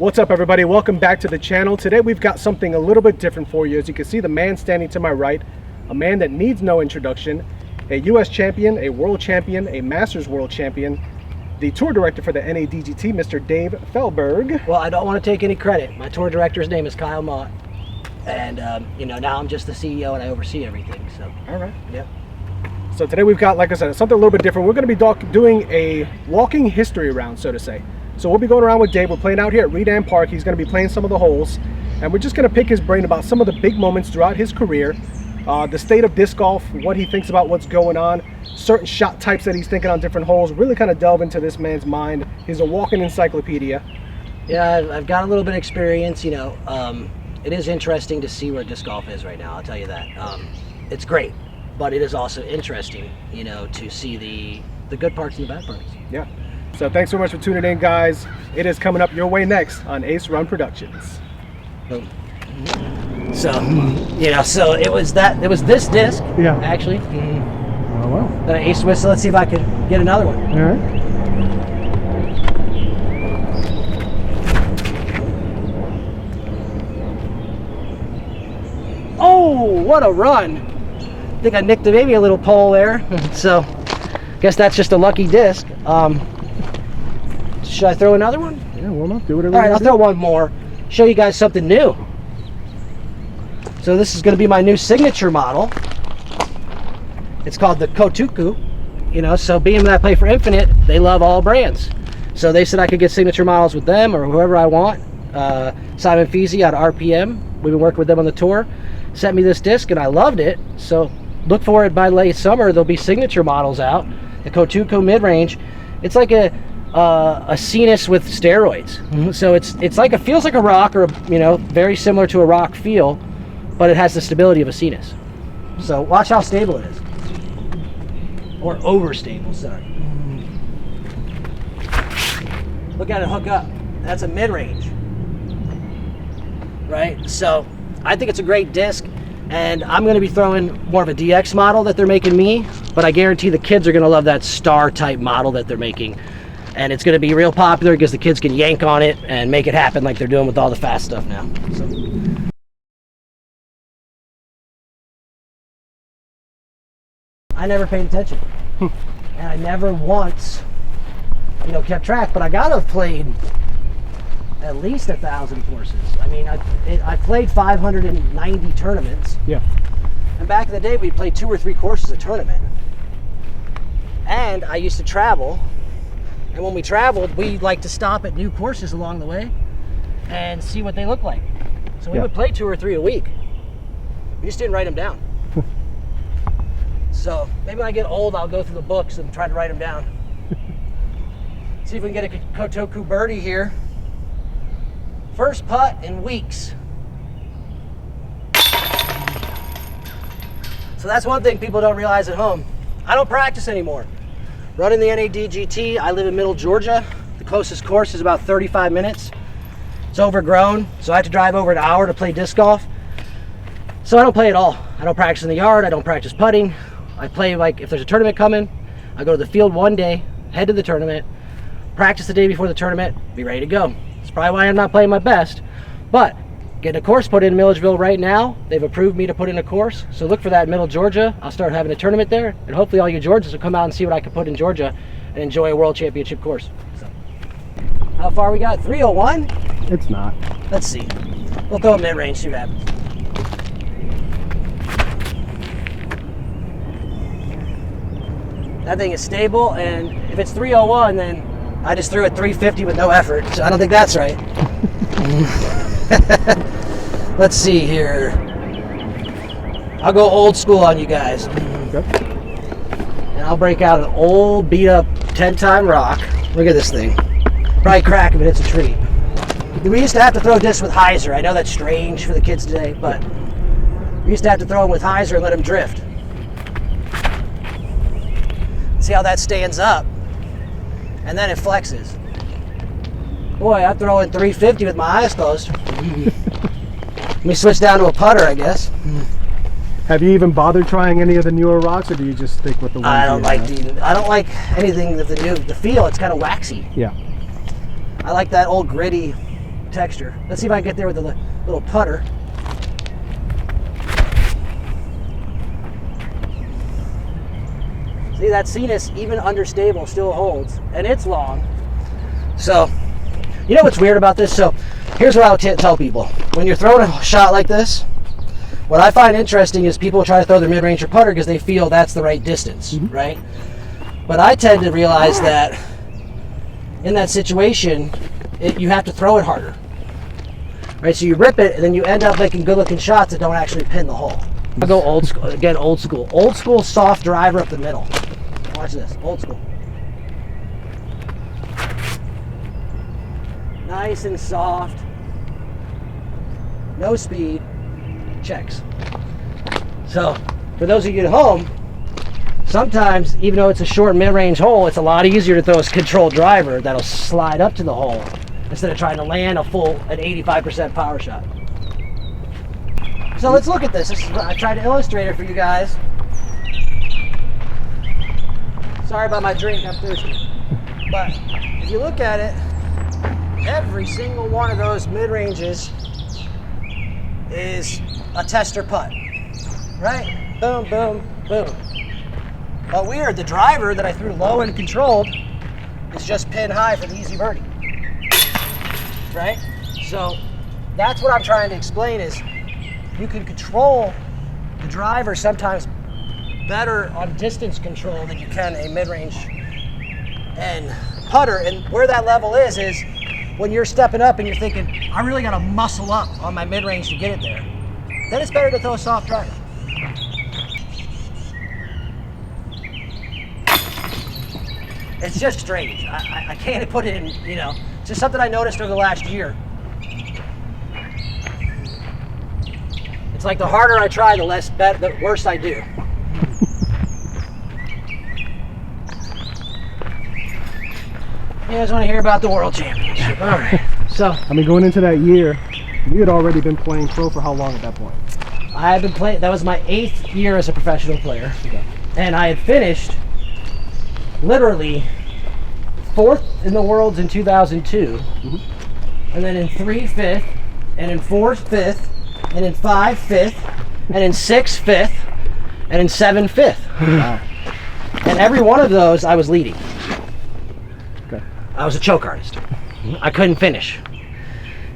What's up, everybody? Welcome back to the channel. Today we've got something a little bit different for you. As you can see, the man standing to my right, a man that needs no introduction, a US champion, a world champion, a Masters world champion, the tour director for the NADGT, Mr. Dave Feldberg. Well, I don't want to take any credit. My tour director's name is Kyle Mott, and you know, now I'm just the CEO and I oversee everything. So, all right. Yep. So today we've got, like I said, something a little bit different. We're going to be doing a walking history round, so to say. So we'll be going around with Dave. We're playing out here at Redan Park. He's going to be playing some of the holes, and we're just going to pick his brain about some of the big moments throughout his career, the state of disc golf, what he thinks about what's going on, certain shot types that he's thinking on different holes. Really kind of delve into this man's mind. He's a walking encyclopedia. Yeah, I've got a little bit of experience. You know, it is interesting to see where disc golf is right now. I'll tell you that. It's great, but it is also interesting, you know, to see the good parts and the bad parts. Yeah. So thanks so much for tuning in, guys. It is coming up your way next on Ace Run Productions. So, you know, so it was this disc, yeah, actually. Oh, wow. That I aced with, so let's see if I can get another one. All right. Oh, what a run. I think I nicked maybe a little pole there. So, guess that's just a lucky disc. Should I throw another one? Yeah, warm up, do whatever. All right, I'll throw one more. Show you guys something new. So this is going to be my new signature model. It's called the Kotuku. You know, so being that I play for Infinite, they love all brands. So they said I could get signature models with them or whoever I want. Simon Feasy out of RPM. We've been working with them on the tour. Sent me this disc and I loved it. So look for it by late summer. There'll be signature models out. The Kotuku mid-range. It's like a Cenis with steroids. So it's like, it feels like a rock, or you know, very similar to a rock feel, but it has the stability of a Cenis. So watch how stable it is, or overstable. Sorry. Look at it hook up. That's a mid-range, right? So I think it's a great disc, and I'm going to be throwing more of a DX model that they're making me, but I guarantee the kids are going to love that star type model that they're making. And it's going to be real popular because the kids can yank on it and make it happen like they're doing with all the fast stuff now. So. I never paid attention. And I never once, you know, kept track, but I got to have played at least 1,000 courses. I mean, I played 590 tournaments. Yeah. And back in the day, we played 2 or 3 courses a tournament. And I used to travel. And when we traveled, we like to stop at new courses along the way and see what they look like. So we would play 2 or 3 a week. We just didn't write them down. So maybe when I get old, I'll go through the books and try to write them down. See if we can get a Kotuku birdie here. First putt in weeks. So that's one thing people don't realize at home. I don't practice anymore. Running the NADGT, I live in Middle Georgia. The closest course is about 35 minutes. It's overgrown, so I have to drive over an hour to play disc golf. So I don't play at all. I don't practice in the yard, I don't practice putting. I play, like, if there's a tournament coming, I go to the field one day, head to the tournament, practice the day before the tournament, be ready to go. That's probably why I'm not playing my best. But getting a course put in Milledgeville right now. They've approved me to put in a course, so look for that in Middle Georgia. I'll start having a tournament there, and hopefully all you Georgians will come out and see what I can put in Georgia and enjoy a world championship course. So, how far we got? 301? It's not. Let's see. We'll throw a mid-range, see what happens. That thing is stable, and if it's 301, then I just threw it 350 with no effort, so I don't think that's right. Let's see here. I'll go old school on you guys. Okay. And I'll break out an old beat up 10-time rock. Look at this thing. Probably crack if it hits a tree. We used to have to throw discs with hyzer. I know that's strange for the kids today, but we used to have to throw them with hyzer and let them drift. See how that stands up, and then it flexes. Boy, I'm throwing 350 with my eyes closed. Let me switch down to a putter, I guess. Have you even bothered trying any of the newer rocks, or do you just stick with the ones? I don't like anything of the new. The feel, it's kind of waxy. Yeah. I like that old gritty texture. Let's see if I can get there with the little putter. See, that Cetus, even understable, still holds, and it's long. So, you know what's weird about this? So, here's what I would tell people. When you're throwing a shot like this, what I find interesting is people try to throw their mid-range or putter because they feel that's the right distance, right? But I tend to realize that in that situation, you have to throw it harder, right? So you rip it, and then you end up making good-looking shots that don't actually pin the hole. I'll go old school, again, old school. Old school soft driver up the middle. Watch this, old school. Nice and soft. No speed. Checks. So, for those of you at home, sometimes, even though it's a short mid-range hole, it's a lot easier to throw a controlled driver that'll slide up to the hole instead of trying to land an 85% power shot. So let's look at this. I tried to illustrate it for you guys. Sorry about my drink, I'm thirsty. But if you look at it, every single one of those mid-ranges is a tester putt, right? Boom, boom, boom. But weird, the driver that I threw low and controlled is just pin high for the easy birdie, right? So that's what I'm trying to explain is you can control the driver sometimes better on distance control than you can a mid-range and putter. And where that level is when you're stepping up and you're thinking, I really got to muscle up on my mid-range to get it there. Then it's better to throw a soft driver. It's just strange. I can't put it in, you know, it's just something I noticed over the last year. It's like the harder I try, the worse I do. You guys want to hear about the World Championship? All right. So, I mean, going into that year, you had already been playing pro for how long at that point? I had been playing, that was my 8th year as a professional player. Okay. And I had finished literally 4th in the Worlds in 2002. And then in 3, 5th, and in 4, 5th, and in 5, 5th, and in 6, 5th, and in 7, 5th. Wow. And every one of those I was leading. Okay. I was a choke artist. I couldn't finish.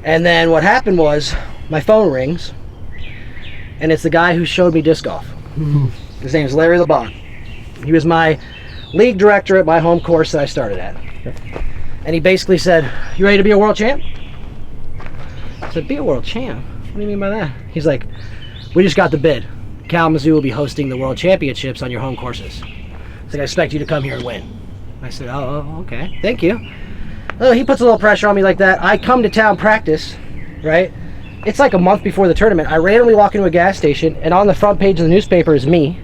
And then what happened was my phone rings, and it's the guy who showed me disc golf. His name is Larry LeBon. He was my league director at my home course that I started at. And he basically said, "You ready to be a world champ?" I said, "Be a world champ? What do you mean by that?" He's like, "We just got the bid. Kalamazoo will be hosting the world championships on your home courses. So I expect you to come here and win." I said, "Oh, okay, thank you." Oh, he puts a little pressure on me like that. I come to town practice, right? It's like a month before the tournament. I randomly walk into a gas station, and on the front page of the newspaper is me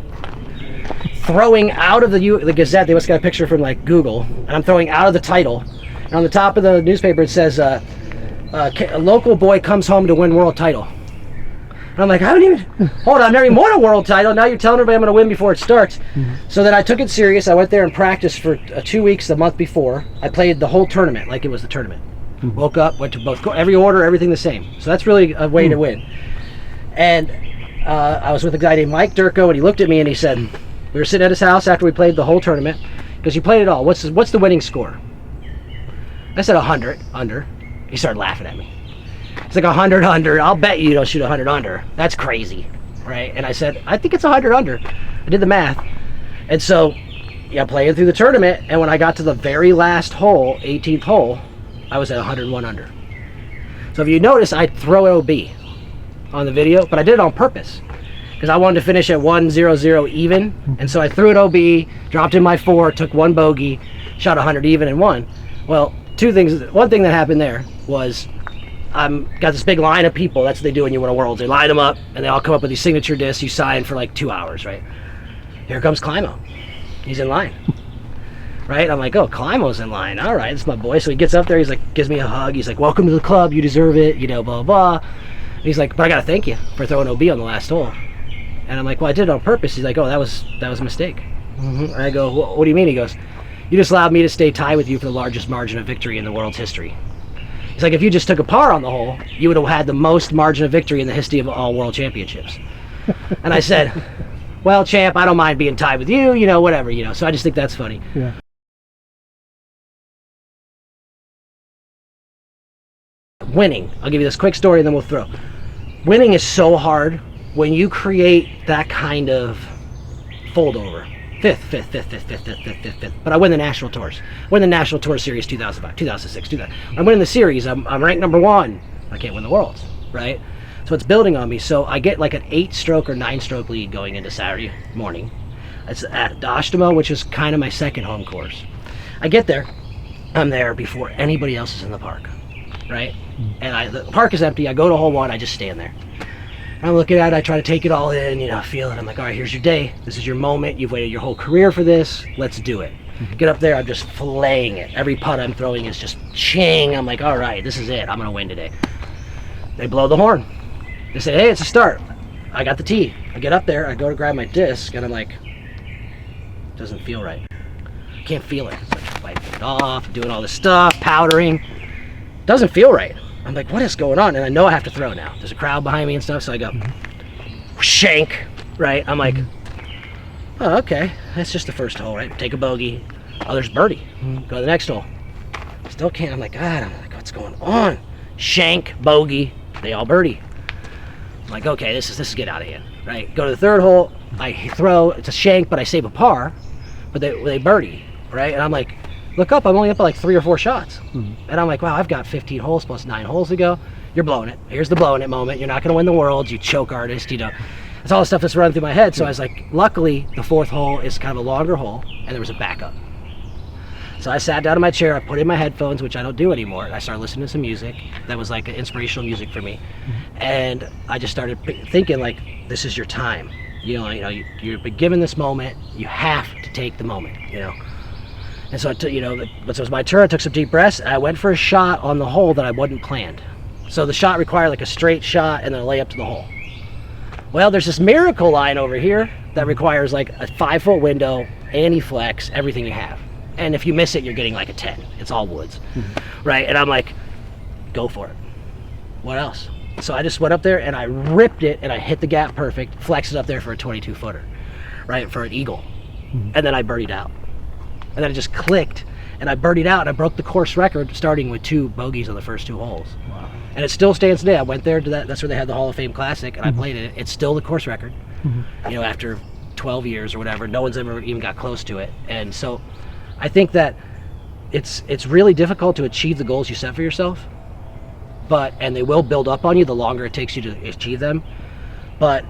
throwing out of the Gazette. They must got a picture from like Google, and I'm throwing out of the title. And on the top of the newspaper it says, a local boy comes home to win world title. And I'm like, I haven't even, hold on, I've never even won a world title. Now you're telling everybody I'm going to win before it starts. So then I took it serious. I went there and practiced for 2 weeks the month before. I played the whole tournament like it was the tournament. Woke up, went to both, every order, everything the same. So that's really a way to win. And I was with a guy named Mike Durko, and he looked at me and he said, we were sitting at his house after we played the whole tournament, because you played it all. What's the winning score? I said 100 under. He started laughing at me. It's like 100 under. I'll bet you don't shoot 100 under. That's crazy, right? And I said, I think it's 100 under. I did the math. And so, yeah, playing through the tournament, and when I got to the very last hole, 18th hole, I was at 101 under. So if you notice, I throw OB on the video, but I did it on purpose because I wanted to finish at 100 even. And so I threw it OB, dropped in my 4, took 1 bogey, shot 100 even and won. Well, 2 things. One thing that happened there was got this big line of people. That's what they do when you win a Worlds. They line them up, and they all come up with these signature discs. You sign for like 2 hours, right? Here comes Climo. He's in line, right? I'm like, oh, Climo's in line. All right, it's my boy. So he gets up there. He's like, gives me a hug. He's like, welcome to the club. You deserve it. You know, blah, blah. And he's like, but I got to thank you for throwing OB on the last hole. And I'm like, well, I did it on purpose. He's like, oh, that was a mistake. And I go, well, what do you mean? He goes, you just allowed me to stay tied with you for the largest margin of victory in the world's history. He's It's like if you just took a par on the hole, you would have had the most margin of victory in the history of all world championships. And I said, well, champ, I don't mind being tied with you, you know, whatever, you know. So I just think that's funny. Yeah. Winning. I'll give you this quick story and then we'll throw. Winning is so hard when you create that kind of fold over. Fifth. But I win the national tours. Win the national tour series 2005, 2006, 2000. I'm winning the series. I'm ranked number 1. I can't win the worlds, right? So it's building on me. So I get like an 8-stroke or 9-stroke lead going into Saturday morning. It's at Dostamo, which is kind of my second home course. I get there. I'm there before anybody else is in the park, right? And the park is empty. I go to hole 1. I just stand there. I'm looking at it, I try to take it all in, you know, feel it. I'm like, all right, here's your day. This is your moment. You've waited your whole career for this. Let's do it. Get up there, I'm just filleting it. Every putt I'm throwing is just ching. I'm like, all right, this is it. I'm going to win today. They blow the horn. They say, hey, it's a start. I got the tee. I get up there, I go to grab my disc, and I'm like, doesn't feel right. I can't feel it. So I'm wiping it off, doing all this stuff, powdering. Doesn't feel right. I'm like, what is going on? And I know I have to throw now. There's a crowd behind me and stuff, so I go, shank, right? I'm like, oh, okay. That's just the first hole, right? Take a bogey. Oh, there's birdie. Go to the next hole. Still can't. I'm like, God, I'm like, what's going on? Shank, bogey, they all birdie. I'm like, okay, this is get out of here, right? Go to the third hole. I throw. It's a shank, but I save a par, but they birdie, right? And I'm like, look up, I'm only up by like 3 or 4 shots. And I'm like, wow, I've got 15 holes plus 9 holes to go. You're blowing it. Here's the blowing it moment. You're not going to win the world, you choke artist, you know. It's all the stuff that's running through my head. So I was like, luckily, the 4th hole is kind of a longer hole, and there was a backup. So I sat down in my chair, I put in my headphones, which I don't do anymore. I started listening to some music that was like inspirational music for me. And I just started thinking, like, this is your time. You've been given this moment. You have to take the moment, you know. And so, so it was my turn. I took some deep breaths, and I went for a shot on the hole that I wasn't planned. So the shot required like a straight shot and then a layup to the hole. Well, there's this miracle line over here that requires like a 5-foot window, anti-flex, everything you have. And if you miss it, you're getting like a 10. It's all woods, right? And I'm like, go for it. What else? So I just went up there and I ripped it and I hit the gap perfect, flexed it up there for a 22-footer, right, for an eagle. And then I birdied out. And then it just clicked, and I birdied out, and I broke the course record, starting with 2 bogeys on the first 2 holes. Wow. And it still stands today. I went there to that's where they had the Hall of Fame Classic, and I played it. It's still the course record. You know, after 12 years or whatever, no one's ever even got close to it. And so, I think that it's really difficult to achieve the goals you set for yourself, and they will build up on you the longer it takes you to achieve them. But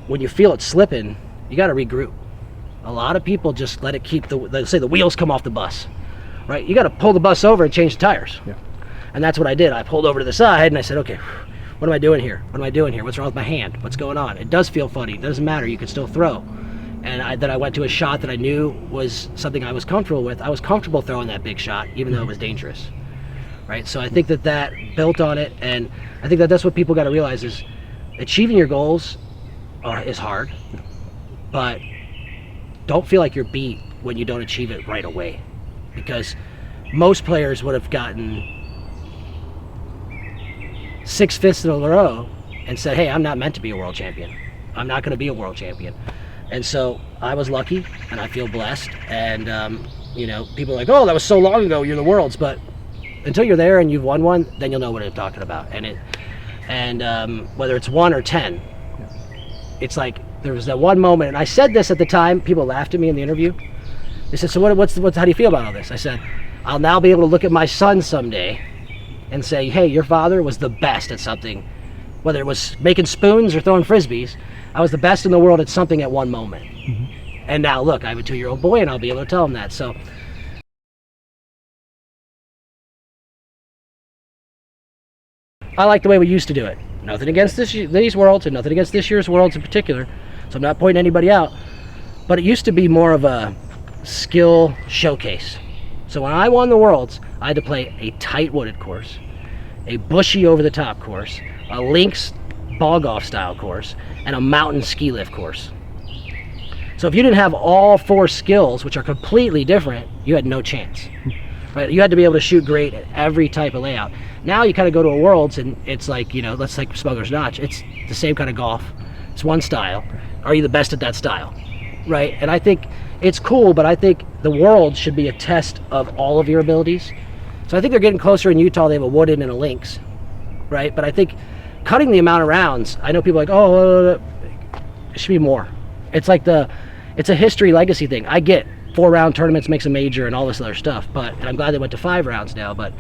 when you feel it slipping, you got to regroup. A lot of people just let it keep they say the wheels come off the bus, right? You got to pull the bus over and change the tires. Yeah. And that's what I did. I pulled over to the side and I said, okay, what am I doing here? What am I doing here? What's wrong with my hand? What's going on? It does feel funny. It doesn't matter. You can still throw. And then I went to a shot that I knew was something I was comfortable with. I was comfortable throwing that big shot, even though it was dangerous, right? So I think that built on it. And I think that's what people got to realize is achieving your goals is hard, but don't feel like you're beat when you don't achieve it right away, because most players would have gotten 6 fifths in a row and said, hey, I'm not meant to be a world champion. I'm not going to be a world champion. And so I was lucky and I feel blessed. And, people are like, oh, that was so long ago, you're the world's. But until you're there and you've won one, then you'll know what I'm talking about. And whether it's 1 or 10, it's like, there was that one moment, and I said this at the time. People laughed at me in the interview. They said, so how do you feel about all this? I said, I'll now be able to look at my son someday and say, hey, your father was the best at something. Whether it was making spoons or throwing frisbees, I was the best in the world at something at one moment. And now, look, I have a 2-year-old boy, and I'll be able to tell him that. So I like the way we used to do it. Nothing against these worlds, and nothing against this year's worlds in particular. So I'm not pointing anybody out. But it used to be more of a skill showcase. So when I won the worlds, I had to play a tight wooded course, a bushy over the top course, a links ball golf style course, and a mountain ski lift course. So if you didn't have all 4 skills, which are completely different, you had no chance. right? You had to be able to shoot great at every type of layout. Now you kind of go to a Worlds and it's like, you know, let's like Smuggler's Notch. It's the same kind of golf. It's one style. Are you the best at that style, right? And I think it's cool, but I think the World should be a test of all of your abilities. So I think they're getting closer in Utah. They have a Wooden and a Lynx, right? But I think cutting the amount of rounds, I know people are like, oh, it should be more. It's like it's a history legacy thing. I get 4-round tournaments makes a major and all this other stuff, and I'm glad they went to 5 rounds now, but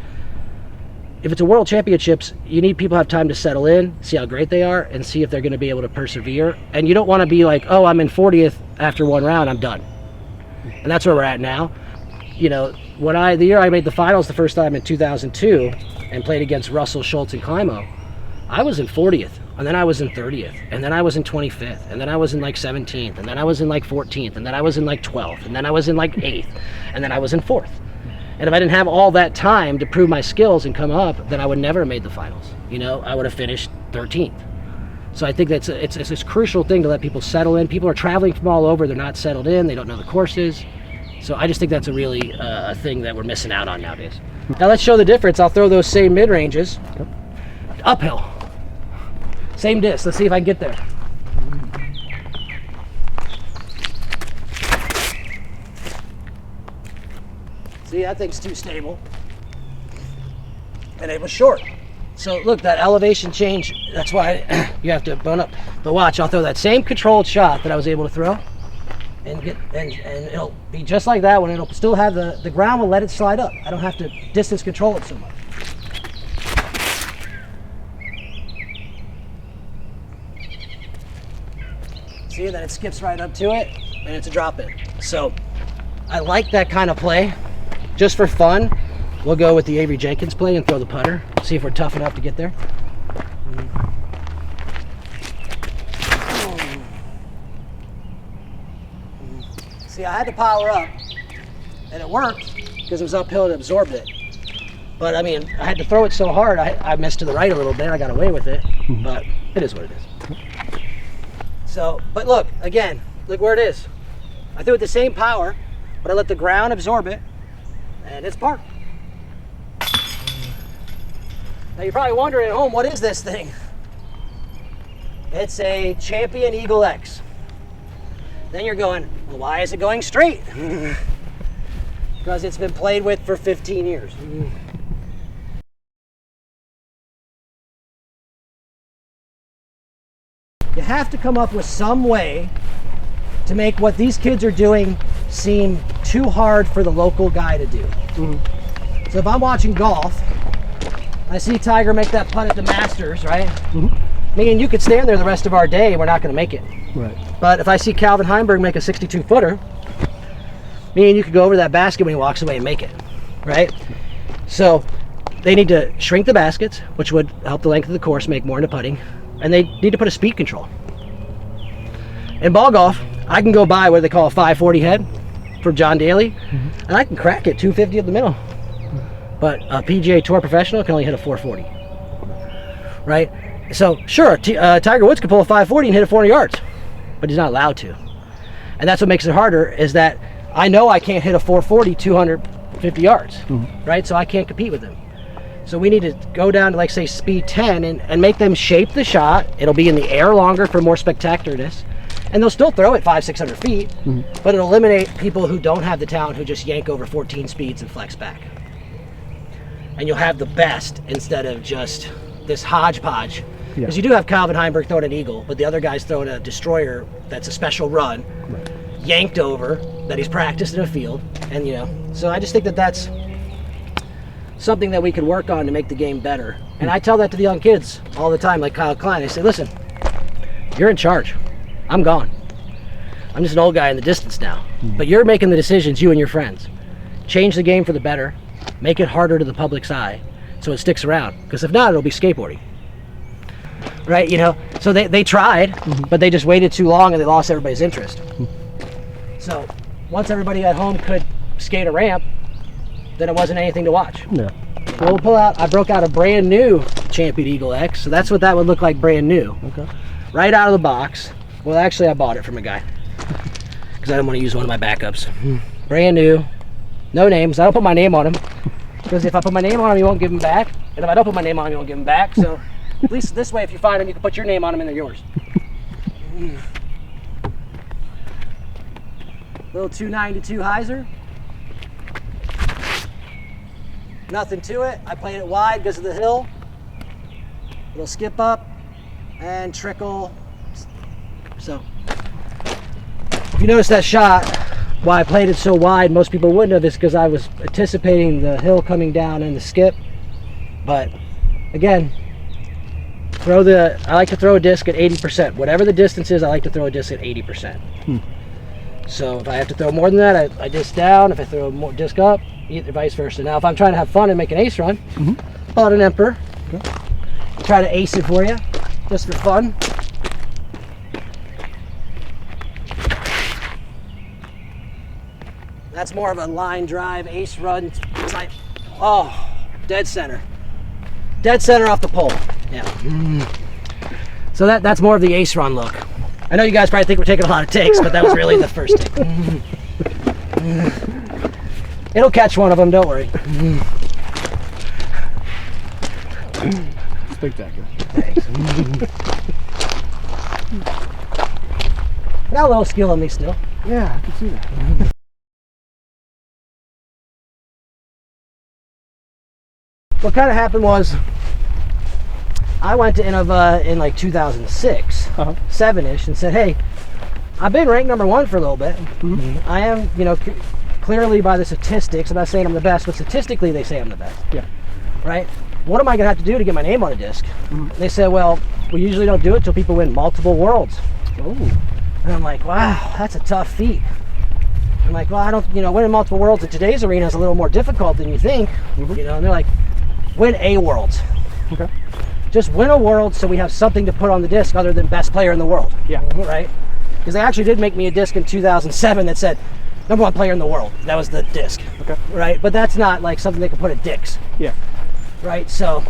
if it's a world championships, you need people to have time to settle in, see how great they are, and see if they're going to be able to persevere. And you don't want to be like, oh, I'm in 40th after 1 round, I'm done. And that's where we're at now. You know, the year I made the finals the first time in 2002 and played against Russell, Schultz, and Climo, I was in 40th, and then I was in 30th, and then I was in 25th, and then I was in like 17th, and then I was in like 14th, and then I was in like 12th, and then I was in like 8th, and then I was in 4th. And if I didn't have all that time to prove my skills and come up, then I would never have made the finals. You know, I would have finished 13th. So I think it's this crucial thing to let people settle in. People are traveling from all over. They're not settled in. They don't know the courses. So I just think that's a really a thing that we're missing out on nowadays. Now let's show the difference. I'll throw those same mid-ranges uphill. Same disc. Let's see if I can get there. See, that thing's too stable. And it was short. So look, that elevation change, that's why you have to bone up. But watch, I'll throw that same controlled shot that I was able to throw and it'll be just like that one. It'll still have the ground will let it slide up. I don't have to distance control it so much. See, then it skips right up to it and it's a drop in. So I like that kind of play. Just for fun, we'll go with the Avery Jenkins play and throw the putter. See if we're tough enough to get there. See, I had to power up, and it worked because it was uphill and absorbed it. But I mean, I had to throw it so hard, I missed to the right a little bit. I got away with it, but it is what it is. So, but look, again, look where it is. I threw it the same power, but I let the ground absorb it. And it's parked. Now you're probably wondering at home, what is this thing? It's a Champion Eagle X. Then you're going, well, why is it going straight? Because it's been played with for 15 years. You have to come up with some way to make what these kids are doing seem too hard for the local guy to do. So if I'm watching golf, I see Tiger make that putt at the Masters, right? Me and you could stand there the rest of our day and we're not going to make it. Right. But if I see Calvin Heimberg make a 62-footer, me and you could go over that basket when he walks away and make it, right? So they need to shrink the baskets, which would help the length of the course, make more into putting, and they need to put a speed control. In ball golf, I can go buy what they call a 540 head from John Daly, and I can crack it 250 at the middle. But a PGA Tour professional can only hit a 440, right? So sure, Tiger Woods could pull a 540 and hit it 400 yards, but he's not allowed to. And that's what makes it harder, is that I know I can't hit a 440 250 yards, right? So I can't compete with him. So we need to go down to, like, say, speed 10 and make them shape the shot. It'll be in the air longer for more spectacularness. And they'll still throw it 500-600 feet, but it'll eliminate people who don't have the talent, who just yank over 14 speeds and flex back. And you'll have the best instead of just this hodgepodge. Because you do have Calvin Heimberg throwing an eagle, but the other guy's throwing a destroyer that's a special run, yanked over, that he's practiced in a field. And, you know, so I just think that that's something that we could work on to make the game better. And I tell that to the young kids all the time, like Kyle Klein. I say, listen, you're in charge. I'm gone. I'm just an old guy in the distance now. But you're making the decisions, you and your friends. Change the game for the better. Make it harder to the public's eye so it sticks around. Because if not, it'll be skateboarding. Right, you know? So they tried, but they just waited too long and they lost everybody's interest. So once everybody at home could skate a ramp, then it wasn't anything to watch. Yeah. Well, we'll pull out, I broke out a brand new Champion Eagle X, so that's what that would look like, brand new. Okay. Right out of the box. Well, actually, I bought it from a guy because I didn't want to use one of my backups. Brand new, No names. I don't put my name on them. Because if I put my name on them, you won't give them back. And if I don't put my name on them, you won't give them back. So at least this way, if you find them, you can put your name on them and they're yours. Little 292 hyzer. Nothing to it. I played it wide because of the hill. It'll skip up and trickle. So if you notice that shot, why I played it so wide, most people wouldn't have, is because I was anticipating the hill coming down and the skip. But again, I like to throw a disc at 80%. Whatever the distance is, I like to throw a disc at 80%. So if I have to throw more than that, I disc down. If I throw more disc up, either vice versa. Now, if I'm trying to have fun and make an ace run, pull out an Emperor. Okay. Try to ace it for you, just for fun. That's more of a line drive, ace run type. Oh, dead center. Dead center off the pole. Yeah. So that's more of the ace run look. I know you guys probably think we're taking a lot of takes, but that was really the first take. It'll catch one of them, don't worry. Spectacular. Thanks. Got a little skill in me still. Yeah, I can see that. What kind of happened was, I went to Innova in like 2006, 7-ish, and said, hey, I've been ranked #1 for a little bit. I am, clearly by the statistics, I'm not saying I'm the best, but statistically they say I'm the best. Yeah. Right? What am I going to have to do to get my name on a disc? They said, well, we usually don't do it till people win multiple worlds. Oh. And I'm like, wow, that's a tough feat. I'm like, well, I don't, winning multiple worlds in today's arena is a little more difficult than you think. And they're like, win a world. Okay. Just win a world so we have something to put on the disc other than best player in the world. Yeah. Right? Because they actually did make me a disc in 2007 that said #1 player in the world. That was the disc. Okay. Right? But that's not like something they can put at dicks. Yeah. Right? So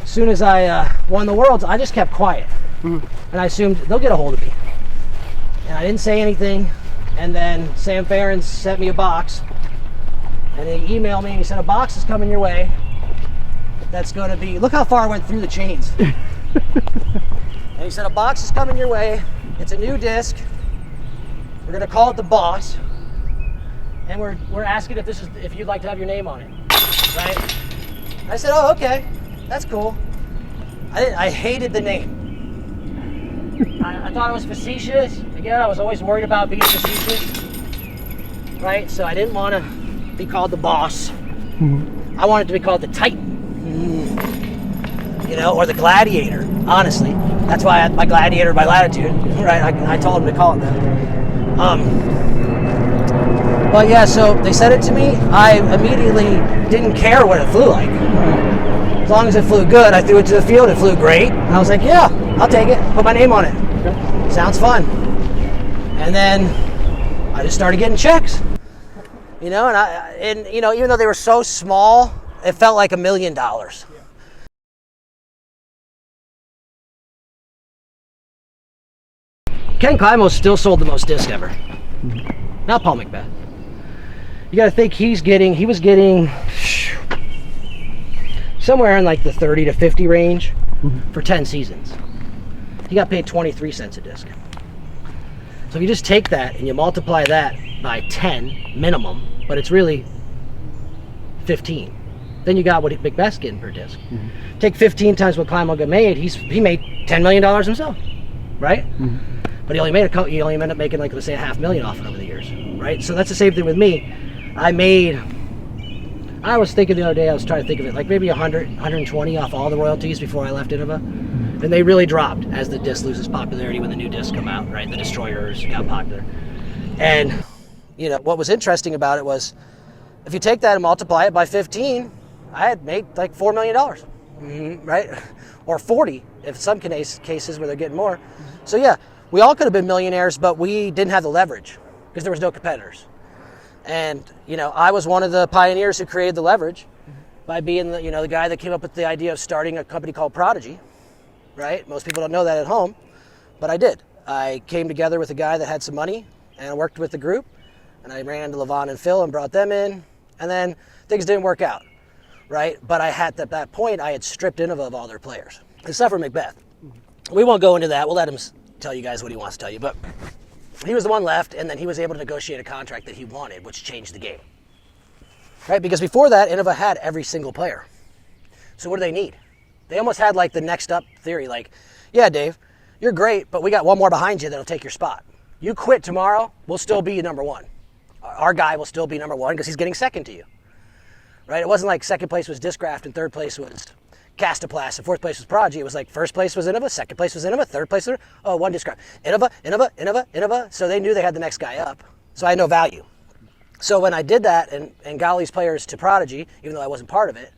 as soon as I won the worlds, I just kept quiet. And I assumed they'll get a hold of me. And I didn't say anything. And then Sam Farron sent me a box. And he emailed me and he said, a box is coming your way. That's going to be, look how far I went through the chains. And he said, a box is coming your way. It's a new disc. We're going to call it the Boss. And we're asking if you'd like to have your name on it. Right? I said, oh, okay. That's cool. I hated the name. I thought it was facetious. Again, I was always worried about being facetious. Right? So I didn't want to be called the Boss. I wanted to be called the Titan. Or the Gladiator, honestly. That's why I had my Gladiator by Latitude, right? I told him to call it that. But yeah, so they sent it to me. I immediately didn't care what it flew like. As long as it flew good, I threw it to the field, it flew great. And I was like, yeah, I'll take it, put my name on it. Okay. Sounds fun. And then I just started getting checks. And even though they were so small, it felt like $1 million. Ken Climo still sold the most discs ever. Not Paul McBeth. You got to think he was getting somewhere in like the 30 to 50 range for 10 seasons. He got paid 23 cents a disc. So if you just take that and you multiply that by 10 minimum, but it's really 15. Then you got what McBeth's getting per disc. Take 15 times what Climo got made, he made $10 million himself, right? But he only ended up making like, let's say, $500,000 off it over the years, right? So that's the same thing with me. I was thinking the other day, I was trying to think of it, like maybe 100, 120 off all the royalties before I left Innova. And they really dropped as the disc loses popularity when the new discs come out, right? The Destroyers got popular. And, what was interesting about it was, if you take that and multiply it by 15, I had made like $4 million, right? Or 40, if some cases where they're getting more. So yeah, we all could have been millionaires, but we didn't have the leverage because there was no competitors. And, I was one of the pioneers who created the leverage by being the guy that came up with the idea of starting a company called Prodigy, right? Most people don't know that at home, but I did. I came together with a guy that had some money and I worked with the group and I ran into Levon and Phil and brought them in, and then things didn't work out, right? But I had, at that point, I had stripped Innova of all their players, except for Macbeth. We won't go into that. We'll let him tell you guys what he wants to tell you, but he was the one left, and then he was able to negotiate a contract that he wanted, which changed the game, right? Because before that, Innova had every single player. So what do they need? They almost had like the next up theory, like, yeah, Dave, you're great, but we got one more behind you that'll take your spot. You quit tomorrow, we'll still be number one. Our guy will still be number one because he's getting second to you, right? It wasn't like second place was Discraft and third place was Castoplast and fourth place was Prodigy. It was like first place was Innova, second place was Innova, third place was, one Discraft. Innova. So they knew they had the next guy up. So I had no value. So when I did that and got all these players to Prodigy, even though I wasn't part of it,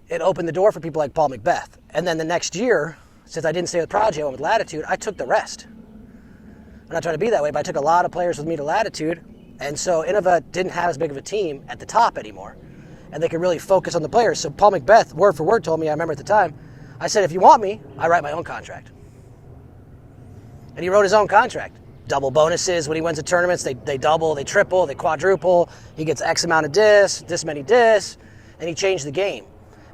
it opened the door for people like Paul Macbeth. And then the next year, since I didn't stay with Prodigy, I went with Latitude, I took the rest. I'm not trying to be that way, but I took a lot of players with me to Latitude, and so Innova didn't have as big of a team at the top anymore, and they could really focus on the players. So Paul Macbeth, word for word, told me, I remember at the time, I said, if you want me, I write my own contract. And he wrote his own contract. Double bonuses when he wins the tournaments, they double, they triple, they quadruple, he gets X amount of this many discs, and he changed the game.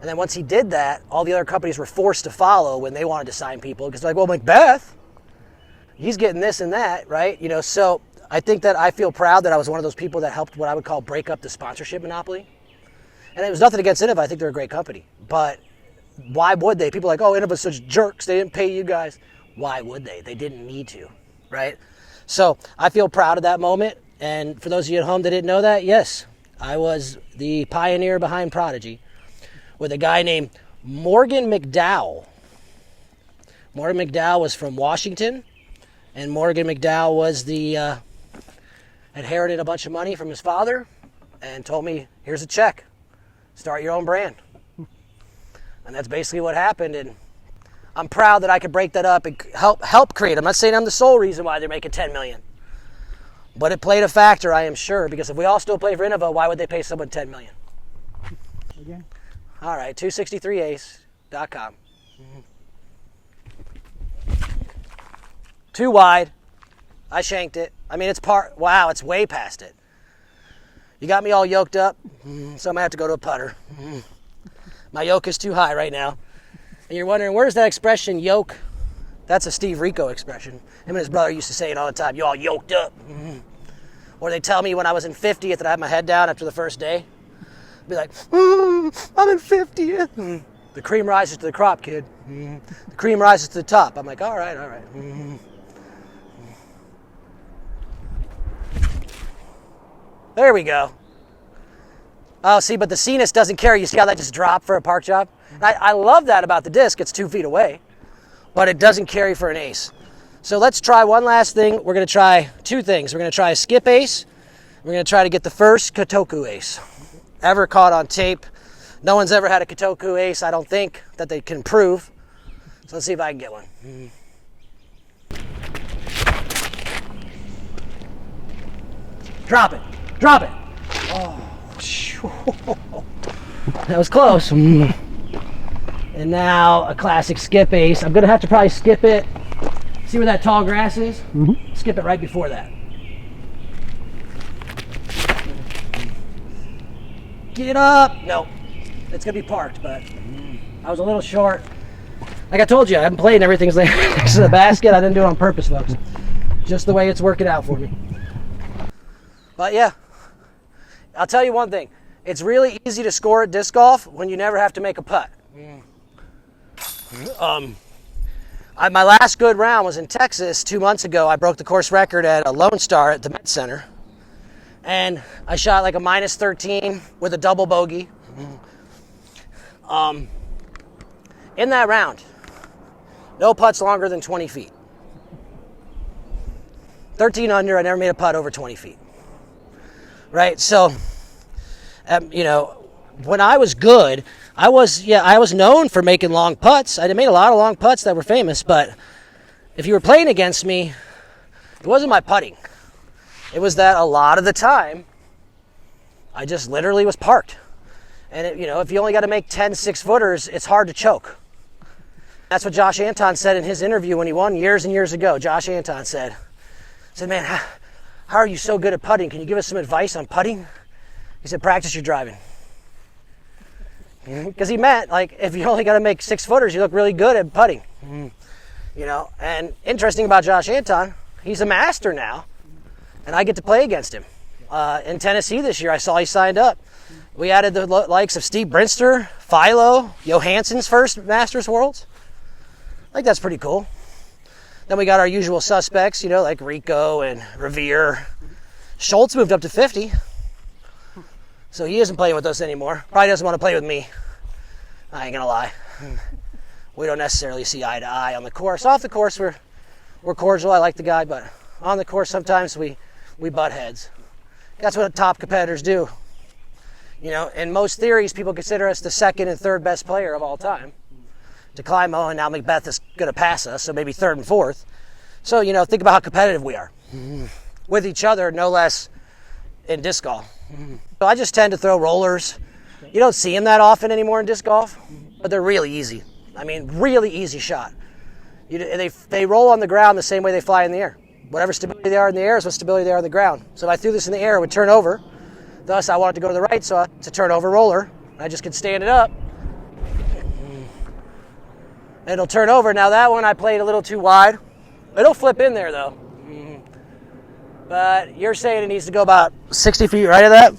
And then once he did that, all the other companies were forced to follow when they wanted to sign people, because they're like, well, Macbeth, he's getting this and that, right? You know, so I think that I feel proud that I was one of those people that helped what I would call break up the sponsorship monopoly. And it was nothing against Innova. I think they're a great company. But why would they? People are like, oh, Innova's such jerks. They didn't pay you guys. Why would they? They didn't need to, right? So I feel proud of that moment. And for those of you at home that didn't know that, yes, I was the pioneer behind Prodigy with a guy named Morgan McDowell. Morgan McDowell was from Washington. And Morgan McDowell was inherited a bunch of money from his father and told me, here's a check, start your own brand. And that's basically what happened. And I'm proud that I could break that up and help create. I'm not saying I'm the sole reason why they're making $10 million. But it played a factor, I am sure, because if we all still play for Innova, why would they pay someone $10 million? Again? All right, 263ace.com. Too wide. I shanked it. I mean, wow, it's way past it. You got me all yoked up, so I'm going to have to go to a putter. My yoke is too high right now. And you're wondering, where's that expression, yoke? That's a Steve Rico expression. Him and his brother used to say it all the time, you all yoked up. Or they tell me when I was in 50th that I had my head down after the first day. I'd be like, I'm in 50th. The cream rises to the crop, kid. The cream rises to the top. I'm like, all right. There we go. Oh, see, but the Cenis doesn't carry. You see how that just dropped for a park job? I love that about the disc. It's 2 feet away, but it doesn't carry for an ace. So let's try one last thing. We're going to try 2 things. We're going to try a skip ace. We're going to try to get the first Kotoku ace ever caught on tape. No one's ever had a Kotoku ace, I don't think, that they can prove. So let's see if I can get one. Drop it. Oh, that was close. And now a classic skip ace. I'm going to have to probably skip it. See where that tall grass is? Skip it right before that. Get up. No, it's going to be parked, but I was a little short. Like I told you, I haven't played and everything's next to the basket. I didn't do it on purpose, folks. Just the way it's working out for me. But yeah, I'll tell you one thing. It's really easy to score at disc golf when you never have to make a putt. My last good round was in Texas 2 months ago. I broke the course record at a Lone Star at the Met Center. And I shot like a -13 with a double bogey. In that round, no putts longer than 20 feet. 13 under, I never made a putt over 20 feet. Right, so, you know, when I was good, I was known for making long putts. I made a lot of long putts that were famous, but if you were playing against me, it wasn't my putting. It was that a lot of the time, I just literally was parked. And, if you only got to make 10 6-footers, it's hard to choke. That's what Josh Anton said in his interview when he won years and years ago. Josh Anton said, man, how are you so good at putting? Can you give us some advice on putting? He said, practice your driving. Because he meant, like, if you only got to make 6-footers, you look really good at putting. You know, and interesting about Josh Anton, he's a master now, and I get to play against him. In Tennessee this year, I saw he signed up. We added the likes of Steve Brinster, Philo, Johansson's first Masters Worlds. I think that's pretty cool. Then we got our usual suspects, you know, like Rico and Revere. Schultz moved up to 50. So he isn't playing with us anymore. Probably doesn't want to play with me. I ain't gonna lie. We don't necessarily see eye to eye on the course. Off the course, we're cordial. I like the guy, but on the course, sometimes we butt heads. That's what top competitors do. You know, in most theories, people consider us the second and third best player of all time. DeClimo and now Macbeth is gonna pass us, so maybe third and fourth. So, you know, think about how competitive we are. With each other, no less in disc golf. So I just tend to throw rollers. You don't see them that often anymore in disc golf, but they're really easy. I mean, really easy shot. They roll on the ground the same way they fly in the air. Whatever stability they are in the air is what stability they are on the ground. So if I threw this in the air, it would turn over. Thus, I want it to go to the right, so it's a turnover roller. I just can stand it up. And it'll turn over. Now that one I played a little too wide. It'll flip in there though. But you're saying it needs to go about 60 feet right of that?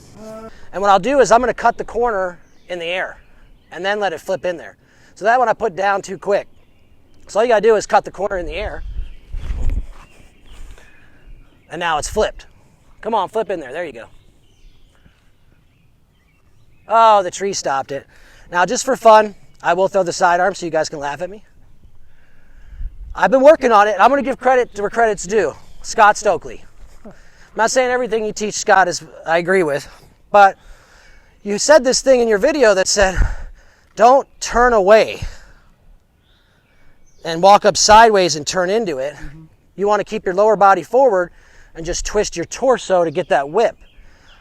And what I'll do is I'm gonna cut the corner in the air and then let it flip in there. So that one I put down too quick. So all you gotta do is cut the corner in the air. And now it's flipped. Come on, flip in there, there you go. Oh, the tree stopped it. Now just for fun, I will throw the sidearm so you guys can laugh at me. I've been working on it. I'm gonna give credit to where credit's due. Scott Stokely. I'm not saying everything you teach, Scott, I agree with, but you said this thing in your video that said, don't turn away and walk up sideways and turn into it. You want to keep your lower body forward and just twist your torso to get that whip.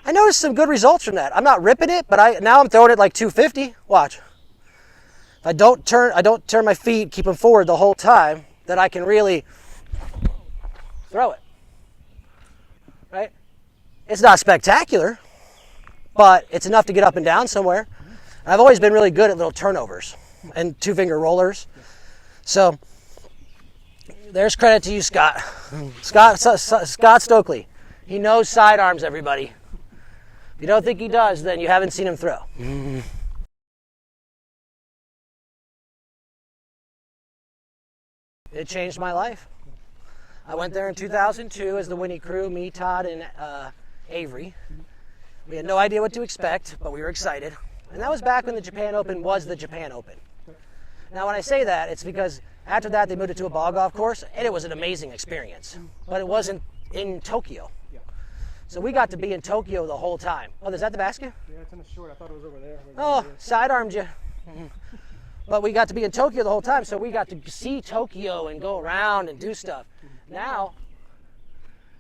I noticed some good results from that. I'm not ripping it, but now I'm throwing it like 250. Watch. If I don't turn my feet, keep them forward the whole time, then I can really throw it. Right? It's not spectacular, but it's enough to get up and down somewhere. And I've always been really good at little turnovers and 2-finger rollers. So there's credit to you, Scott. Scott Stokely. He knows sidearms, everybody. If you don't think he does, then you haven't seen him throw. It changed my life. I went there in 2002 as the Winnie crew, me, Todd, and Avery. We had no idea what to expect, but we were excited. And that was back when the Japan Open was the Japan Open. Now when I say that, it's because after that they moved it to a ball golf course, and it was an amazing experience. But it wasn't in Tokyo. So we got to be in Tokyo the whole time. Oh, is that the basket? Yeah, it's in the short. I thought it was over there. Oh, sidearmed you. But we got to be in Tokyo the whole time, so we got to see Tokyo and go around and do stuff. Now,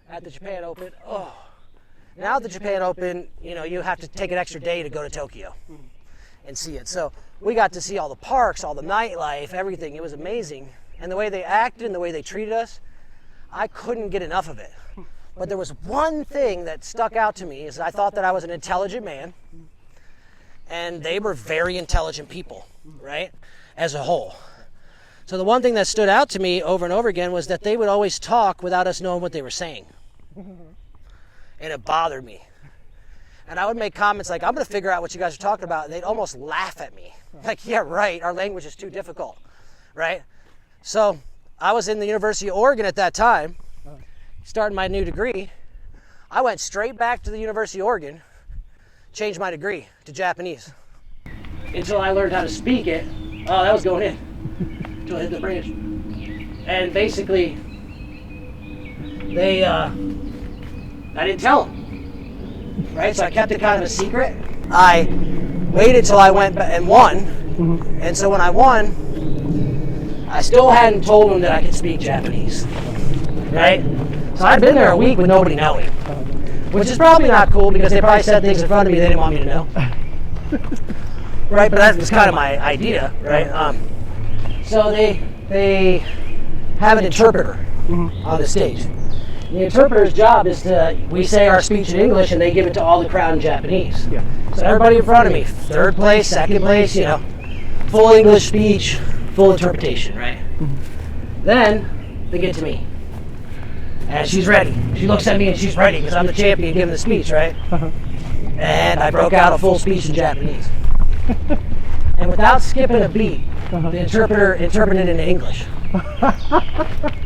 at the Japan Open, now at the Japan Open, you know, you have to take an extra day to go to Tokyo and see it. So we got to see all the parks, all the nightlife, everything. It was amazing. And the way they acted and the way they treated us, I couldn't get enough of it. But there was one thing that stuck out to me is I thought that I was an intelligent man, and they were very intelligent people, right, as a whole. So the one thing that stood out to me over and over again was that they would always talk without us knowing what they were saying. And it bothered me. And I would make comments like, I'm going to figure out what you guys are talking about. And they'd almost laugh at me. Like, yeah, right, our language is too difficult, right? So I was in the University of Oregon at that time, starting my new degree. I went straight back to the University of Oregon, changed my degree to Japanese. Until I learned how to speak it. Oh, that was going in. Until I hit the branch. And basically, I didn't tell them. Right? So I kept it kind of a secret. I waited till I went and won. And so when I won, I still hadn't told them that I could speak Japanese. Right? So I'd been there a week with nobody knowing. Which is probably not cool because they probably said things in front of me they didn't want me to know. Right? But that was kind of my idea, right? So they have an interpreter on the stage. The interpreter's job is we say our speech in English and they give it to all the crowd in Japanese. Yeah. So everybody in front of me, third place, second place, you know, full English speech, full interpretation, right? Mm-hmm. Then they get to me. And she's ready. She looks at me and she's ready because I'm the champion giving the speech, right? Uh-huh. And I broke out a full speech in Japanese. And without skipping a beat, the interpreter interpreted into English.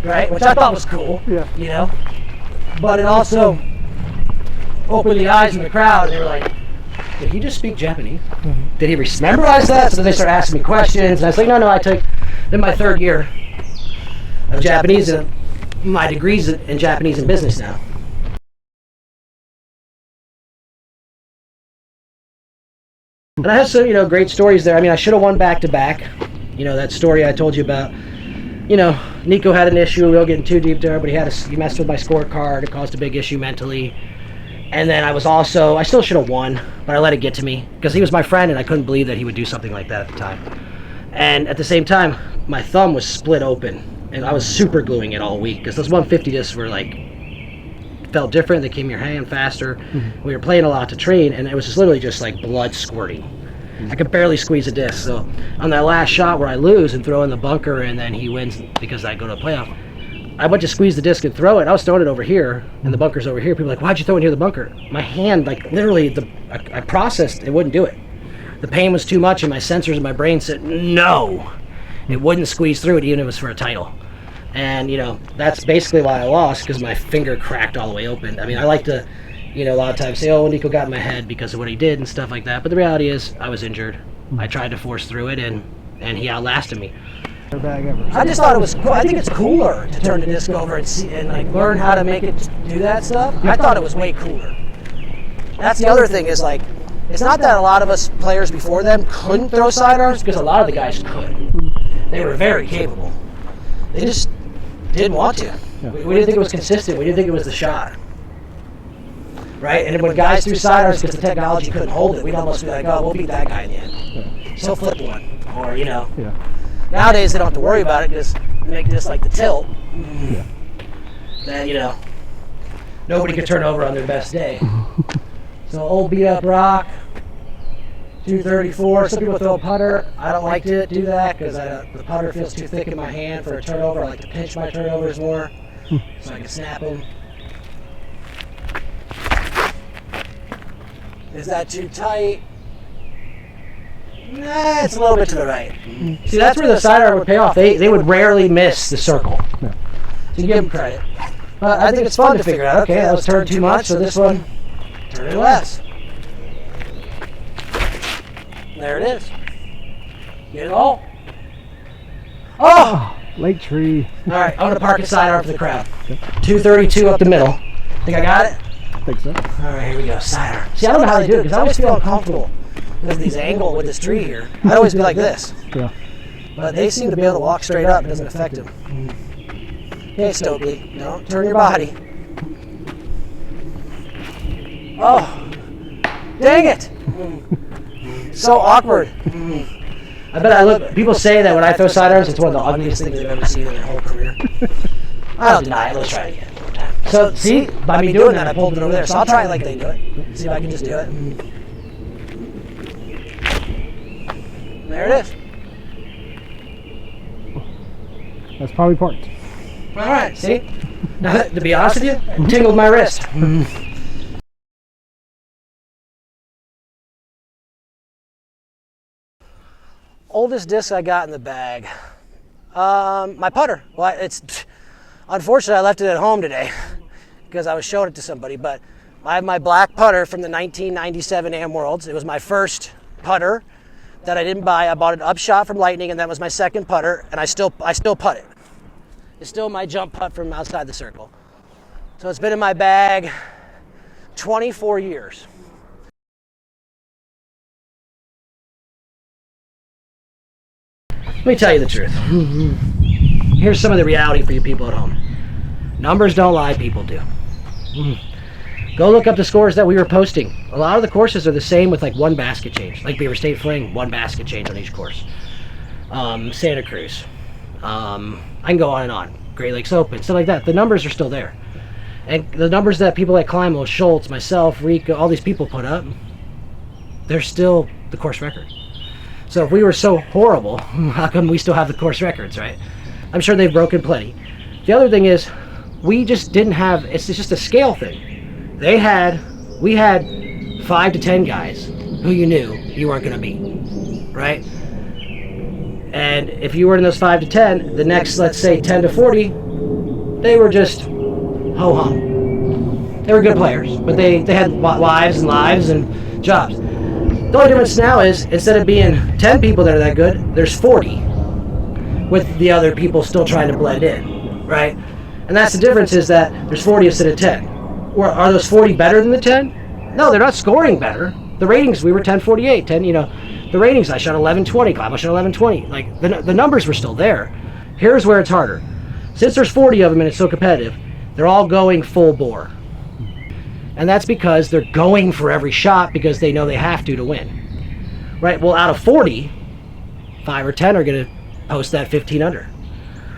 Right? Which I thought was cool, you know? But it also opened the eyes of the crowd and they were like, did he just speak Japanese? Mm-hmm. Did he memorize that? So they started asking me questions. And I was like, no, I took in my third year of Japanese and my degree's in Japanese and business now. And I have some, you know, great stories there. I mean, I should have won back-to-back. You know, that story I told you about. You know, Nico had an issue. We won't get too deep there, but he messed with my scorecard. It caused a big issue mentally. And then I still should have won, but I let it get to me because he was my friend and I couldn't believe that he would do something like that at the time. And at the same time, my thumb was split open and I was super gluing it all week because those 150 discs were like, felt different. They came in your hand faster. Mm-hmm. We were playing a lot to train and it was just literally just like blood squirting. I could barely squeeze a disc. So on that last shot where I lose and throw in the bunker and then he wins because I go to a playoff, I went to squeeze the disc and throw it. I was throwing it over here and the bunker's over here. People were like, why'd you throw it near the bunker? My hand, like literally, I processed, it wouldn't do it. The pain was too much and my sensors in my brain said, no, it wouldn't squeeze through it even if it was for a title. And, you know, that's basically why I lost because my finger cracked all the way open. I mean, I like to, you know, a lot of times say, oh, Nico got in my head because of what he did and stuff like that. But the reality is I was injured. I tried to force through it and he outlasted me. I just thought it was cool. I think it's cooler to turn the disc over and see and like learn how to make it do that stuff. I thought it was way cooler. That's the other thing is like, it's not that a lot of us players before them couldn't throw sidearms because a lot of the guys could. They were very capable. They just didn't want to. Yeah. We didn't think it was consistent. We didn't think it was the shot. Right? And when guys threw sidearms because the technology couldn't hold it, we'd almost be like, oh, we'll beat that guy in the end. Yeah. So flip one. Or, you know. Yeah. Nowadays, they don't have to worry about it because they make this like the tilt. Yeah. Then, you know, nobody could turn over on their best day. So old beat up rock, 234. Some people throw a putter. I don't like to do that because the putter feels too thick in my hand for a turnover. I like to pinch my turnovers more so I can snap them. Is that too tight? Nah, it's a little bit to the right. See, that's where the sidearm would pay off. They would rarely miss the circle. Yeah. So you give them credit. But I think it's fun to figure out, okay, that was turned too much, so this one, turn it less. There it is. Get it all. Oh! Lake tree. All right, I'm going to park a sidearm for the crowd. Okay. 232 up the middle. Think I got it? I think so. All right, here we go. Sidearm. See, I don't know how they do it because I always feel uncomfortable with these angle with this tree here. I'd always be like this. Yeah. But they seem to be able to walk straight up. It doesn't affect them. Okay, Stokely, don't turn your body. Oh, dang it! So awkward. I bet I look. People say that when I throw sidearms, it's one of the ugliest things they've ever seen in their whole career. I don't deny it. Let's try it again. So, see, by me doing that, I pulled it over there. So I'll try it like they do it. See if I can just do it. There it is. That's probably parked. All right, see? Now, to be honest with you, it tingled my wrist. Oldest disc I got in the bag. My putter. Well, unfortunately, I left it at home today because I was showing it to somebody, but I have my black putter from the 1997 Am Worlds. It was my first putter that I didn't buy. I bought an upshot from Lightning, and that was my second putter, and I still putt it. It's still my jump putt from outside the circle. So it's been in my bag 24 years. Let me tell you the truth. Here's some of the reality for you people at home. Numbers don't lie, people do. Go look up the scores that we were posting. A lot of the courses are the same with like one basket change. Like Beaver State Fling, one basket change on each course. Santa Cruz. I can go on and on. Great Lakes Open, stuff like that. The numbers are still there. And the numbers that people like Climo, Schultz, myself, Rico, all these people put up, they're still the course record. So if we were so horrible, how come we still have the course records, right? I'm sure they've broken plenty. The other thing is, we just didn't have, it's just a scale thing. We had 5 to 10 guys who you knew you weren't going to beat, right? And if you were in those 5 to 10, the next, let's say 10 to 40, they were just ho-hum. They were good players, but they had lives and jobs. The only difference now is, instead of being 10 people that are that good, there's 40, with the other people still trying to blend in, right? And that's the difference, is that there's 40 instead of 10. Or are those 40 better than the 10? No, they're not scoring better. The ratings, we were 1048, 10, the ratings, I shot 1120, Climo shot 1120. Like, the numbers were still there. Here's where it's harder. Since there's 40 of them and it's so competitive, they're all going full bore. And that's because they're going for every shot because they know they have to win. Right? Well, out of 40, 5 or 10 are going to post that 15 under.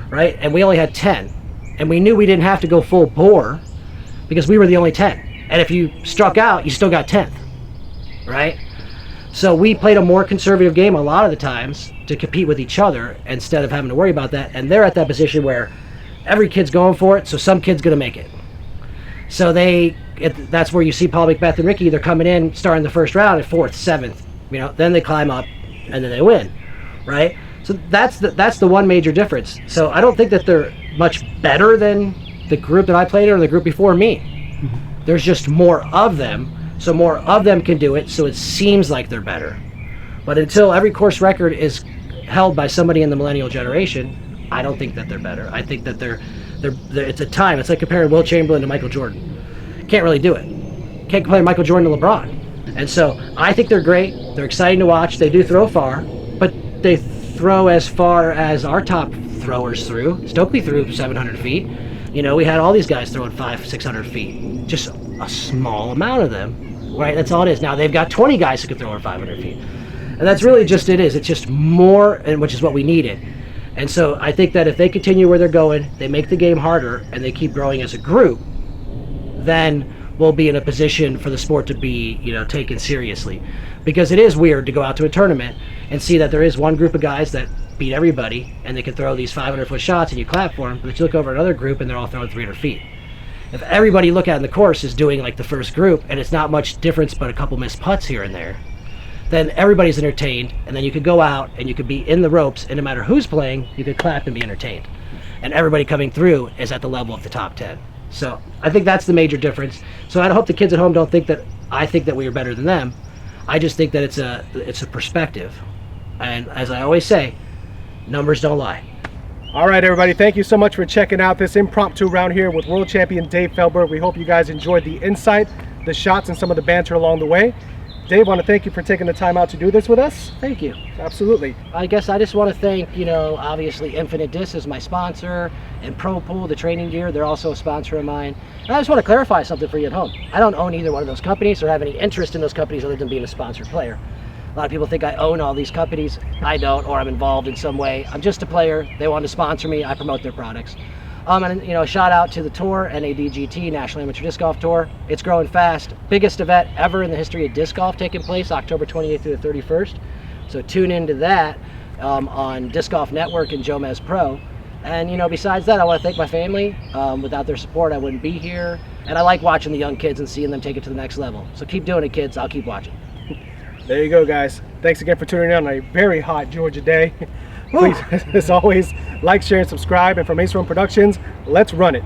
Right? And we only had 10. And we knew we didn't have to go full bore because we were the only 10. And if you struck out, you still got 10th. Right? So we played a more conservative game a lot of the times to compete with each other instead of having to worry about that. And they're at that position where every kid's going for it, so some kid's going to make it. So that's where you see Paul, Macbeth, and Ricky. They're coming in, starting the first round at 4th, 7th. Then they climb up, and then they win, right? So that's the one major difference. So I don't think that they're much better than the group that I played in or the group before me. There's just more of them, so more of them can do it, so it seems like they're better. But until every course record is held by somebody in the millennial generation, I don't think that they're better. I think that they're it's a time. It's like comparing Will Chamberlain to Michael Jordan. Can't really do it. Can't compare Michael Jordan to LeBron. And so I think they're great. They're exciting to watch. They do throw far, but they throw as far as our top throwers threw. Stokely threw 700 feet. We had all these guys throwing 500, 600 feet. Just a small amount of them, right? That's all it is. Now they've got 20 guys who can throw over 500 feet. And that's really just it is. It's just more, and which is what we needed. And so I think that if they continue where they're going, they make the game harder, and they keep growing as a group, then we'll be in a position for the sport to be, taken seriously. Because it is weird to go out to a tournament and see that there is one group of guys that beat everybody, and they can throw these 500-foot shots, and you clap for them, but you look over at another group, and they're all throwing 300 feet. If everybody look at in the course is doing like the first group, and it's not much difference but a couple missed putts here and there, then everybody's entertained, and then you could go out and you could be in the ropes, and no matter who's playing, you could clap and be entertained. And everybody coming through is at the level of the top 10. So I think that's the major difference. So I hope the kids at home don't think that I think that we are better than them. I just think that it's a perspective. And as I always say, numbers don't lie. All right, everybody, thank you so much for checking out this impromptu round here with world champion Dave Feldberg. We hope you guys enjoyed the insight, the shots, and some of the banter along the way. Dave, want to thank you for taking the time out to do this with us. Thank you. Absolutely. I guess I just want to thank, obviously Infinite Disc is my sponsor, and Pro Pool, the training gear, they're also a sponsor of mine. And I just want to clarify something for you at home. I don't own either one of those companies or have any interest in those companies other than being a sponsored player. A lot of people think I own all these companies. I don't, or I'm involved in some way. I'm just a player. They want to sponsor me. I promote their products. And a shout out to the tour, NADGT, National Amateur Disc Golf Tour. It's growing fast. Biggest event ever in the history of disc golf taking place, October 28th through the 31st. So tune into that on Disc Golf Network and Jomez Pro. And besides that, I want to thank my family. Without their support, I wouldn't be here. And I like watching the young kids and seeing them take it to the next level. So keep doing it, kids. I'll keep watching. There you go, guys. Thanks again for tuning in on a very hot Georgia day. Please, as always, like, share, and subscribe. And from Run Productions, let's run it.